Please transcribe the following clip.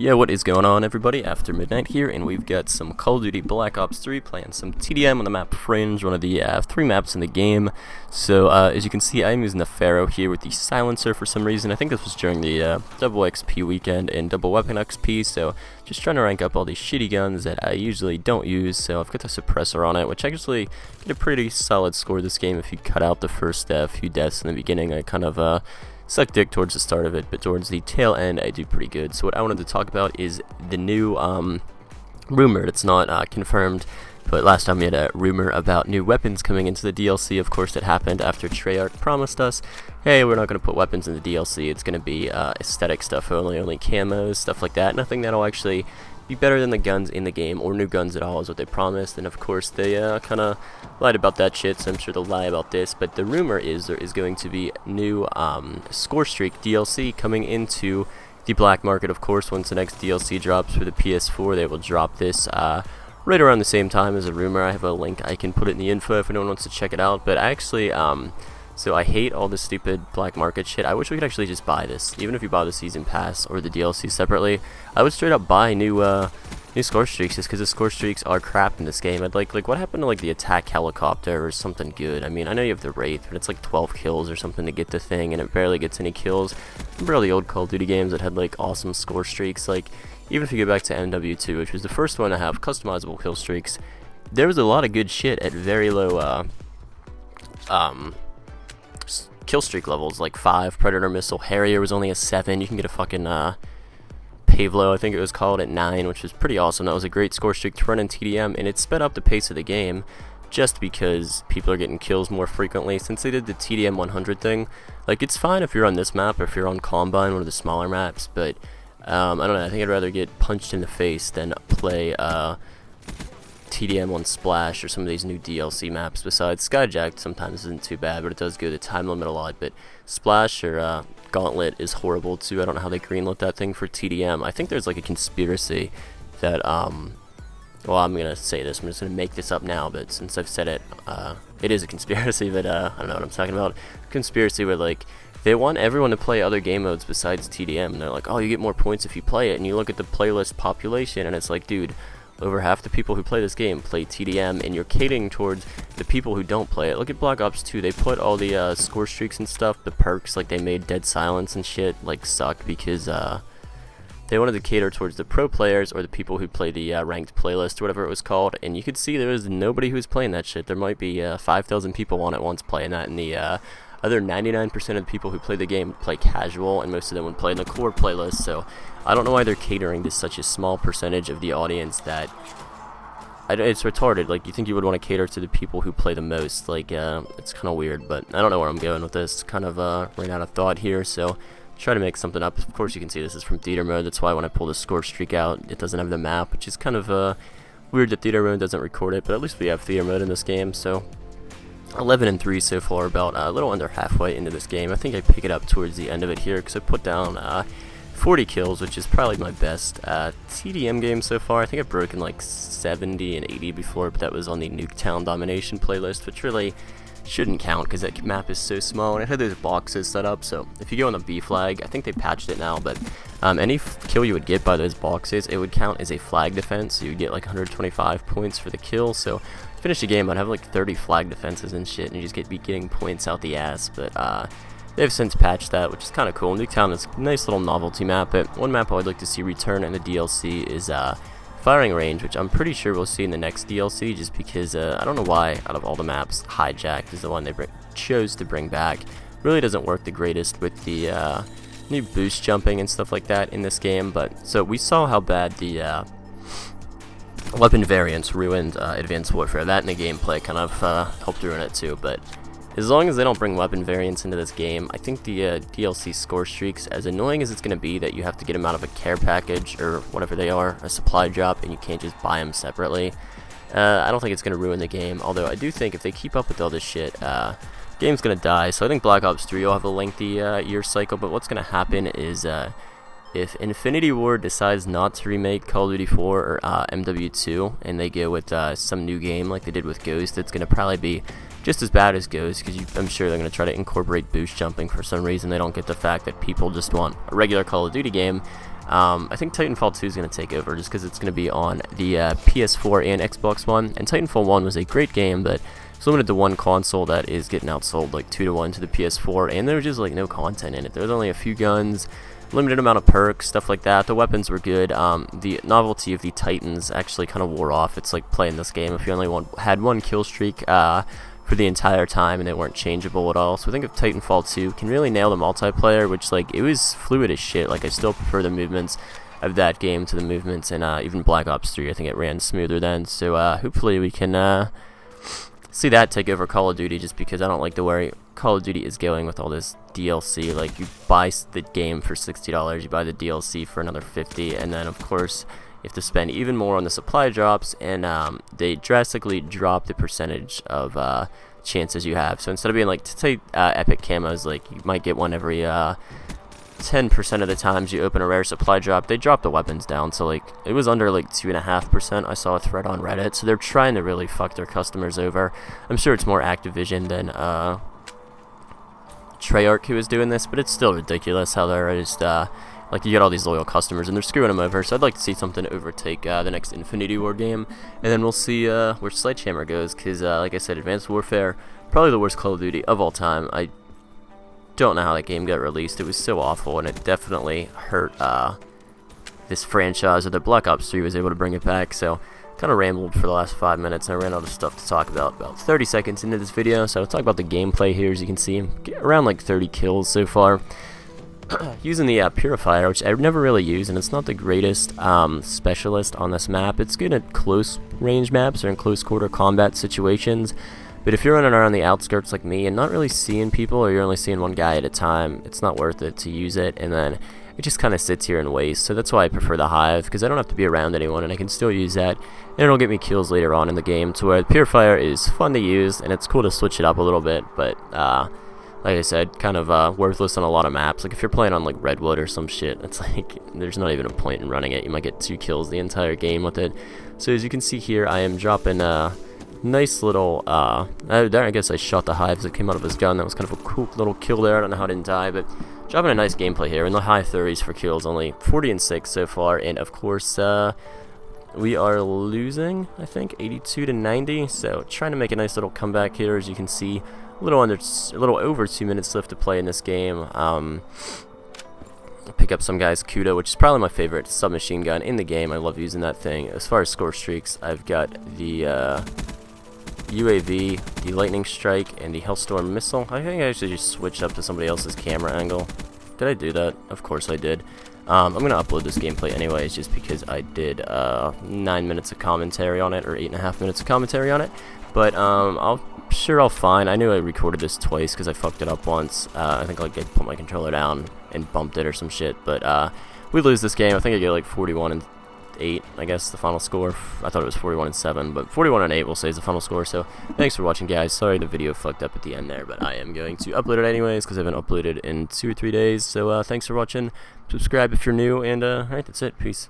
Yeah, what is going on, everybody? After midnight here, and we've got some Call of Duty Black Ops 3 playing some TDM on the map Fringe, one of the 3 maps in the game. So, as you can see, I'm using the Pharaoh here with the Silencer for some reason. I think this was during the double XP weekend and double weapon XP, so just trying to rank up all these shitty guns that I usually don't use. So I've got the Suppressor on it, which actually get a pretty solid score this game if you cut out the first few deaths in the beginning. I kind of suck dick towards the start of it, but towards the tail end I do pretty good. So what I wanted to talk about is the new rumor. It's not confirmed, but last time we had a rumor about new weapons coming into the DLC. Of course, it happened after Treyarch promised us, hey, we're not going to put weapons in the DLC. It's going to be aesthetic stuff only camos, stuff like that. Nothing that'll actually be better than the guns in the game, or new guns at all, is what they promised. And of course they kind of lied about that shit, so I'm sure they'll lie about this. But the rumor is there is going to be new Scorestreak DLC coming into the black market. Of course, once the next DLC drops for the PS4, they will drop this right around the same time as a rumor. I have a link, I can put it in the info if anyone wants to check it out. But I actually so I hate all this stupid black market shit. I wish we could actually just buy this. Even if you buy the season pass or the DLC separately, I would straight up buy new Scorestreaks, just because the Scorestreaks are crap in this game. I'd like what happened to like the attack helicopter or something good? I mean, I know you have the Wraith, but it's like 12 kills or something to get the thing, and it barely gets any kills. Remember all the old Call of Duty games that had like awesome Scorestreaks? Like, even if you go back to MW2, which was the first one to have customizable kill streaks, there was a lot of good shit at very low kill streak levels, like 5. Predator Missile Harrier was only a 7. You can get a fucking Pavlo, I think it was called, at 9, which was pretty awesome. That was a great score streak to run in TDM, and it sped up the pace of the game just because people are getting kills more frequently. Since they did the TDM 100 thing, like, it's fine if you're on this map or if you're on Combine, one of the smaller maps, but I don't know, I think I'd rather get punched in the face than play TDM on Splash or some of these new DLC maps. Besides, Skyjacked sometimes isn't too bad, but it does go the time limit a lot. But Splash or Gauntlet is horrible too. I don't know how they greenlit that thing for TDM. I think there's like a conspiracy that well, I'm gonna say this, I'm just gonna make this up now, but since I've said it, it is a conspiracy, but I don't know what I'm talking about. Conspiracy where, like, they want everyone to play other game modes besides TDM, and they're like, oh, you get more points if you play it. And you look at the playlist population, and it's like, dude, over half the people who play this game play TDM, and you're catering towards the people who don't play it. Look at Black Ops 2. They put all the score streaks and stuff, the perks, like they made Dead Silence and shit, like, suck because they wanted to cater towards the pro players or the people who play the ranked playlist or whatever it was called. And you could see there was nobody who was playing that shit. There might be 5,000 people on it once playing that, and the other 99% of the people who play the game play casual, and most of them would play in the core playlist. So I don't know why they're catering to such a small percentage of the audience that it's retarded. Like, you think you would want to cater to the people who play the most. Like, it's kind of weird, but I don't know where I'm going with this. Kind of ran out of thought here, so try to make something up. Of course, you can see this is from theater mode. That's why when I pull the score streak out, it doesn't have the map, which is kind of weird that theater mode doesn't record it, but at least we have theater mode in this game. So 11-3 so far, about a little under halfway into this game. I think I pick it up towards the end of it here because I put down 40 kills, which is probably my best TDM game so far. I think I've broken like 70 and 80 before, but that was on the Nuketown Domination playlist, which really shouldn't count because that map is so small, and it had those boxes set up. So if you go on the B flag, I think they patched it now, but any kill you would get by those boxes, it would count as a flag defense, so you would get like 125 points for the kill. So finish the game, I'd have like 30 flag defenses and shit, and you just be getting points out the ass. But they've since patched that, which is kind of cool. Nuketown is a nice little novelty map, but one map I would like to see return in the DLC is Firing Range, which I'm pretty sure we'll see in the next DLC, just because I don't know why out of all the maps, Hijacked is the one they chose to bring back. Really doesn't work the greatest with the new boost jumping and stuff like that in this game. But so we saw how bad the weapon variants ruined Advanced Warfare. That in the gameplay kind of helped ruin it too, but as long as they don't bring weapon variants into this game, I think the DLC score streaks, as annoying as it's going to be that you have to get them out of a care package or whatever they are, a supply drop, and you can't just buy them separately, I don't think it's going to ruin the game. Although I do think if they keep up with all this shit, game's going to die. So I think Black Ops 3 will have a lengthy year cycle, but what's going to happen is if Infinity Ward decides not to remake Call of Duty 4 or MW2, and they go with some new game like they did with Ghost, it's going to probably be just as bad as Ghost, because I'm sure they're going to try to incorporate boost jumping for some reason. They don't get the fact that people just want a regular Call of Duty game I think Titanfall 2 is going to take over just because it's going to be on the PS4 and Xbox One. And Titanfall 1 was a great game, but it's limited to one console that is getting outsold like 2-1 to the PS4, and there was just like no content in it. There was only a few guns, limited amount of perks, stuff like that. The weapons were good. The novelty of the Titans actually kind of wore off. It's like playing this game if you only had one kill streak for the entire time and they weren't changeable at all. So I think if Titanfall 2 can really nail the multiplayer, which like it was fluid as shit. Like I still prefer the movements of that game to the movements in even Black Ops 3. I think it ran smoother then. So hopefully we can see that take over Call of Duty, just because I don't like the way Call of Duty is going with all this DLC. Like you buy the game for $60, you buy the DLC for another $50, and then of course you have to spend even more on the supply drops, and they drastically drop the percentage of chances you have. So instead of being like, to say epic camos, like you might get one every 10% of the times you open a rare supply drop, they drop the weapons down. So like it was under like 2.5%. I saw a thread on Reddit, so they're trying to really fuck their customers over. I'm sure it's more Activision than Treyarch who is doing this, but it's still ridiculous how they're just like you get all these loyal customers and they're screwing them over. So I'd like to see something overtake the next Infinity War game, and then we'll see where Sledgehammer goes, because like I said, Advanced Warfare, probably the worst Call of Duty of all time. I don't know how that game got released. It was so awful, and it definitely hurt this franchise, or the Black Ops 3 was able to bring it back. So kind of rambled for the last 5 minutes, and I ran out of stuff to talk about 30 seconds into this video. So I'll talk about the gameplay here. As you can see, I'm around like 30 kills so far using the Purifier, which I've never really used, and it's not the greatest specialist on this map. It's good at close range maps or in close quarter combat situations, but if you're running around the outskirts like me and not really seeing people, or you're only seeing one guy at a time, it's not worth it to use it, and then it just kind of sits here and wastes. So that's why I prefer the Hive, because I don't have to be around anyone and I can still use that, and it'll get me kills later on in the game, to where the Purifier is fun to use and it's cool to switch it up a little bit, but like I said, kind of worthless on a lot of maps. Like if you're playing on like Redwood or some shit, it's like there's not even a point in running it. You might get 2 kills the entire game with it. So as you can see here, I am dropping nice little there I guess I shot the Hives that came out of his gun. That was kind of a cool little kill there. I don't know how I didn't die, but dropping a nice gameplay here in the high 30s for kills, only 40 and 6 so far, and of course we are losing, I think, 82 to 90. So trying to make a nice little comeback here. As you can see, a little over 2 minutes left to play in this game. Pick up some guy's Kuda, which is probably my favorite submachine gun in the game. I love using that thing. As far as score streaks, I've got the UAV, the Lightning Strike, and the Hellstorm Missile. I think I actually just switched up to somebody else's camera angle. Did I do that? Of course I did. I'm going to upload this gameplay anyways, just because I did 9 minutes of commentary on it, or 8.5 minutes of commentary on it. But I'll find. I knew I recorded this twice because I fucked it up once. I think like I put my controller down and bumped it or some shit. But we lose this game. I think I get like 41 and 8, I guess, the final score. I thought it was 41 and 7, but 41 and 8 we'll say is the final score. So thanks for watching, guys. Sorry the video fucked up at the end there, but I am going to upload it anyways because I haven't uploaded in 2 or 3 days. So thanks for watching. Subscribe if you're new, and alright, that's it. Peace.